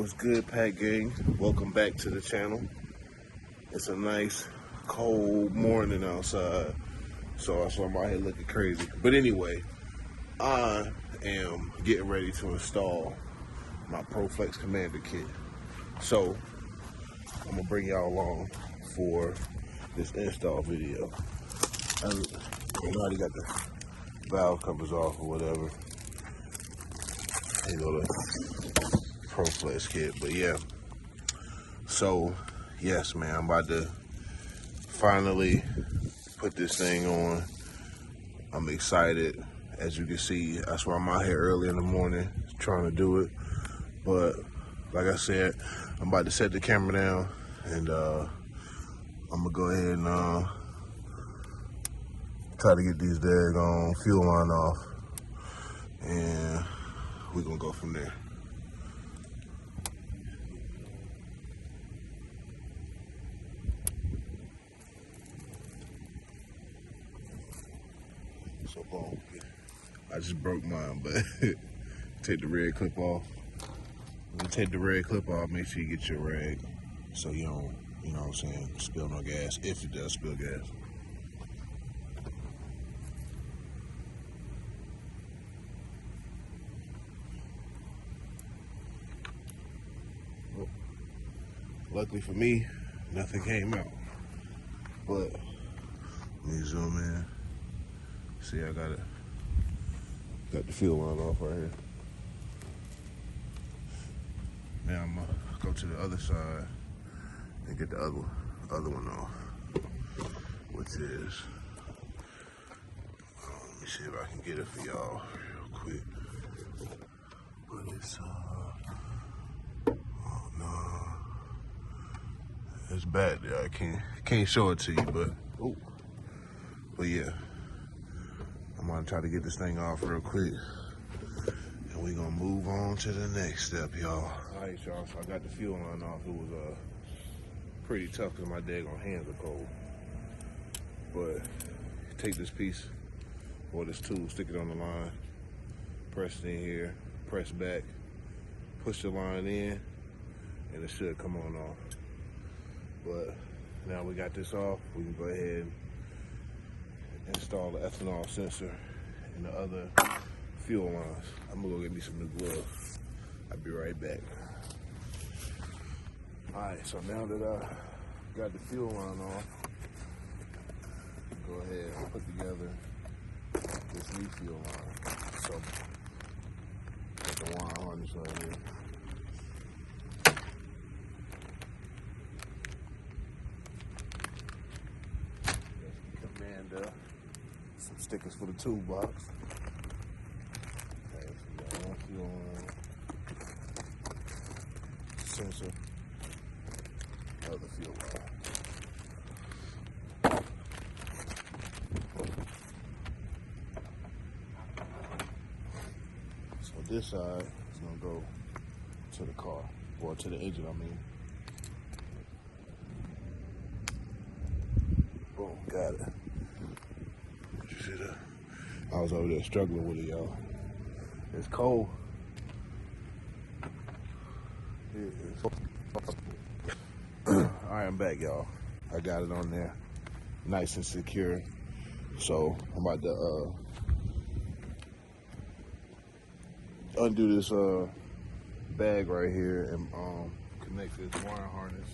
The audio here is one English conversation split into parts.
What's good, Pack Gang? Welcome back to the channel. It's a nice cold morning outside, so that's why I'm out here looking crazy. But anyway, I am getting ready to install my ProFlex Commander kit. So I'm gonna bring y'all along for this install video. I already got the valve covers off or whatever. You know, the ProFlex kit, but yeah. So yes, man, I'm about to finally put this thing on. I'm excited. As you can see, that's why I'm out here early in the morning trying to do it. But like I said, I'm about to set the camera down and I'm gonna go ahead and try to get these daggone fuel line off, and we're gonna go from there. So boom, I just broke mine, but take the red clip off. When you take the red clip off, make sure you get your rag so you don't, you know what I'm saying, spill no gas, if it does spill gas. Well, luckily for me, nothing came out. But let me zoom in. See, I got the fuel line off right here. Now I'm gonna go to the other side and get the other one off, which is, let me see if I can get it for y'all real quick. But it's oh no, it's bad there. I can't show it to you, but yeah. I'm gonna try to get this thing off real quick, and we're gonna move on to the next step, y'all. All right, y'all, so I got the fuel line off. It was pretty tough because my daggone hands are cold. But take this piece or this tool, stick it on the line, press it in here, press back, push the line in, and it should come on off. But now we got this off, we can go ahead and install the ethanol sensor and the other fuel lines. I'm gonna go get me some new gloves. I'll be right back. All right, so now that I got the fuel line off, go ahead and put together this new fuel line. So, got the wire harness right here. That's the Commander. Some stickers for the toolbox. Okay, so we got one fuel line, sensor, other fuel line. So this side is gonna go to the car, or to the engine, I mean. Boom, got it. You see that? I was over there struggling with it, y'all. It's cold. Alright, I'm back, y'all. I got it on there, nice and secure. So I'm about to undo this bag right here and connect this wire harness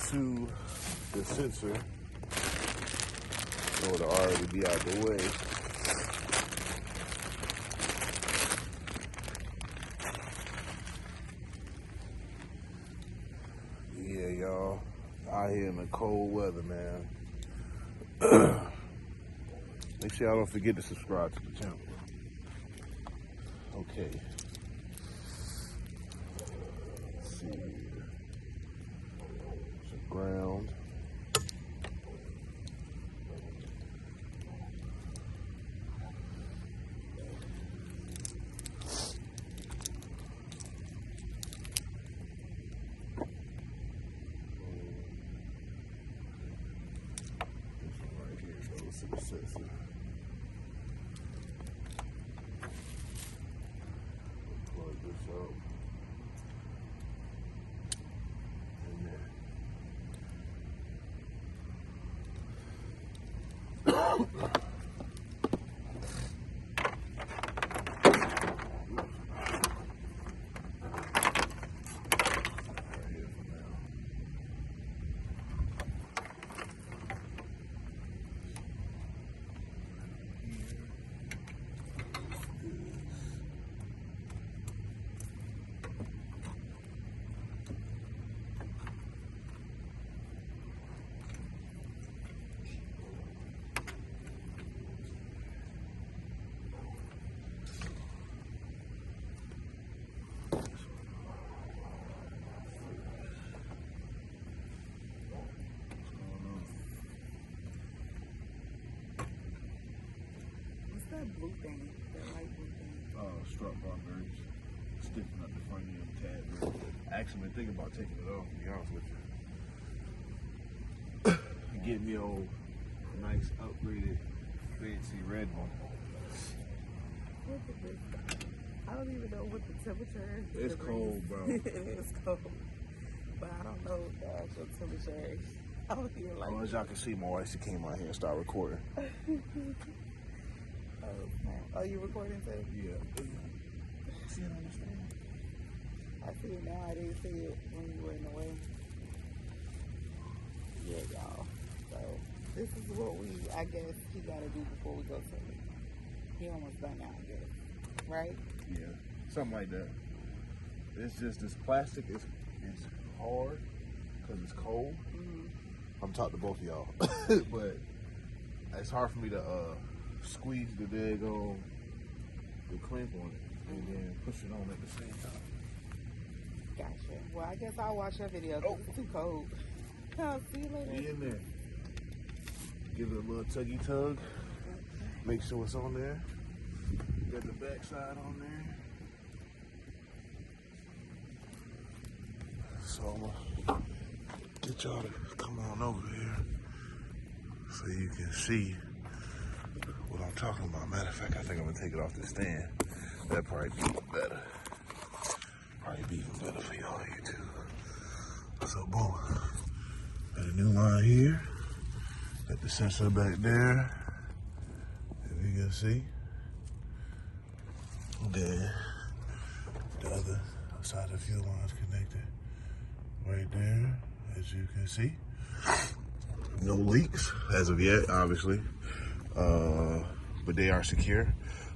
to the sensor. So it'll already be out the way. Yeah, y'all, out here in the cold weather, man. Make sure y'all don't forget to subscribe to the channel. Okay. Let's see here. Some ground. Plug this up. blue thing, that light blue thing. Strut bar berries. Stiffen up the front end a tad bit. I actually been thinking about taking it off, to be honest with you. Get me old nice upgraded fancy red one. Look at this. I don't even know what the temperature is. It's cold, bro. It is cold. But I don't know the actual temperature out here. Like, as y'all can see, my wife, she came out here and started recording. Oh, you recording too? Yeah. See it on the stand? I see it now. I didn't see it when you were in the way. Yeah, y'all. So this is what I guess he got to do before we go to it. He almost done now, I guess. Right? Yeah, something like that. It's just this plastic is hard because it's cold. I'm talking to both of y'all, but it's hard for me to squeeze the daggone the clamp on it and then push it on at the same time. Gotcha. Well, I guess I'll watch your video. It's too cold. I'll see you later. Be in there. Give it a little tuggy tug. Make sure it's on there. Got the back side on there. So I'm gonna get y'all to come on over here so you can see what I'm talking about. Matter of fact, I think I'm gonna take it off the stand. That'd probably be better. Probably be even better for y'all here too. So boom. Got a new line here. Got the sensor back there. If you can see. Then the other side of the fuel line is connected right there, as you can see. No leaks as of yet, obviously, but they are secure.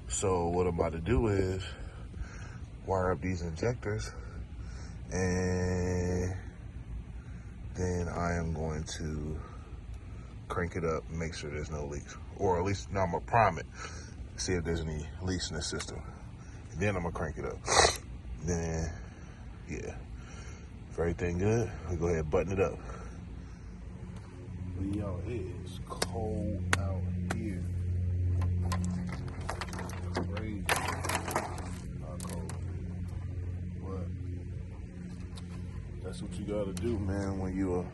So what I'm about to do is wire up these injectors, and then I am going to crank it up and make sure there's no leaks, or at least now I'm gonna prime it, see if there's any leaks in the system. Then I'm gonna crank it up. Then, yeah, if everything good, we'll go ahead and button it up. But yo, it is cold out here. Crazy how cold. But that's what you gotta do, man, when you're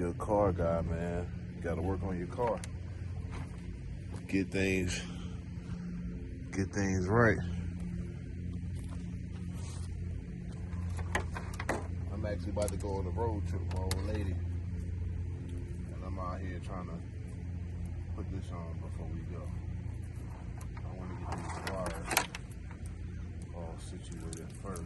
a car guy, man. You gotta work on your car. Get things right. I'm actually about to go on a road trip with my old lady, and I'm out here trying to put this on before we go. I want to get these wires all situated first.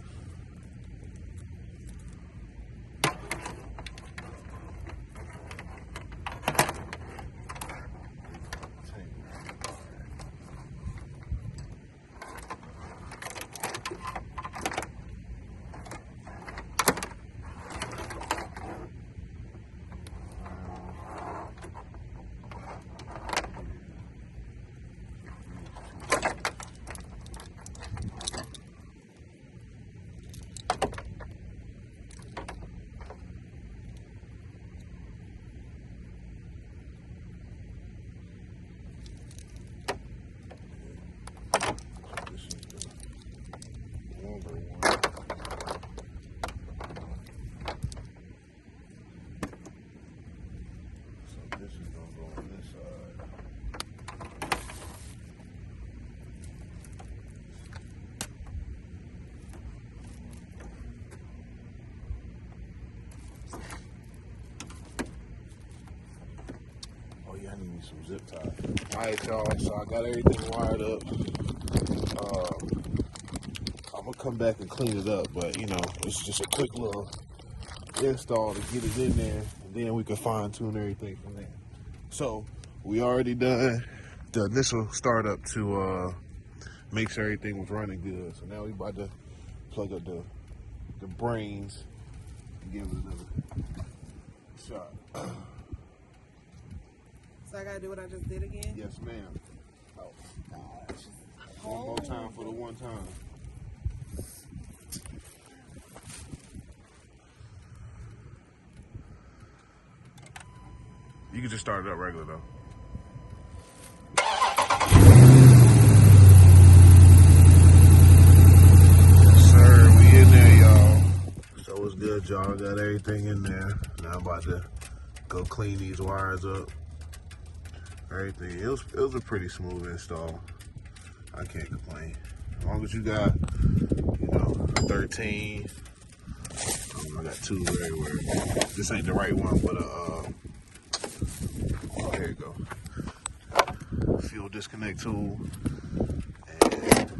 I need me some zip ties. Alright, y'all, so I got everything wired up. I'm gonna come back and clean it up, but you know, it's just a quick little install to get it in there, and then we can fine tune everything from there. So we already done the initial startup to make sure everything was running good. So now we about to plug up the brains and give it another shot. So I gotta do what I just did again? Yes, ma'am. Oh, gosh. One more time for the one time. You can just start it up regular though. jar got everything in there. Now I'm about to go clean these wires up. Everything, it was a pretty smooth install. I can't complain. As long as you got, 13. I got 2 everywhere. This ain't the right one, but oh, here you go. Fuel disconnect tool, and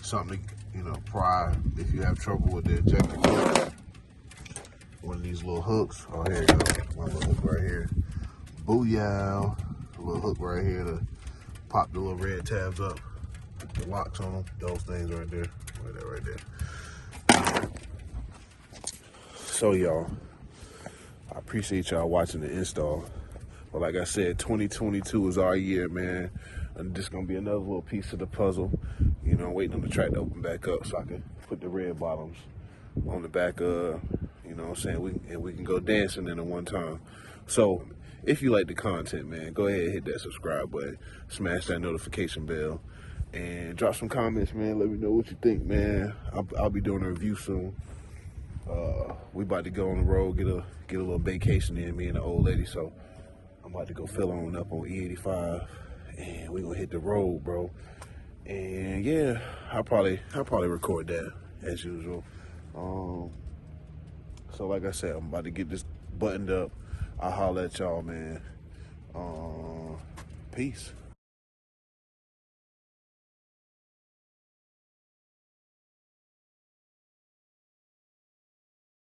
something to pry if you have trouble with the ejector coil. One of these little hooks. Oh, here you go. My little hook right here. Booyah! A little hook right here to pop the little red tabs up. The locks on them. Those things right there. Right there. So y'all, I appreciate y'all watching the install. But like I said, 2022 is our year, man. And this gonna be another little piece of the puzzle. Waiting on the track to open back up so I can put the red bottoms on the back of, what I'm saying, we can go dancing in at one time. So if you like the content, man, go ahead and hit that subscribe button, smash that notification bell, and drop some comments, man. Let me know what you think, man. I'll be doing a review soon. We about to go on the road, get a little vacation in, me and the old lady. So I'm about to go fill on up on E85, and we gonna hit the road, bro. And yeah, I'll probably record that as usual. So like I said, I'm about to get this buttoned up. I'll holler at y'all, man. Peace.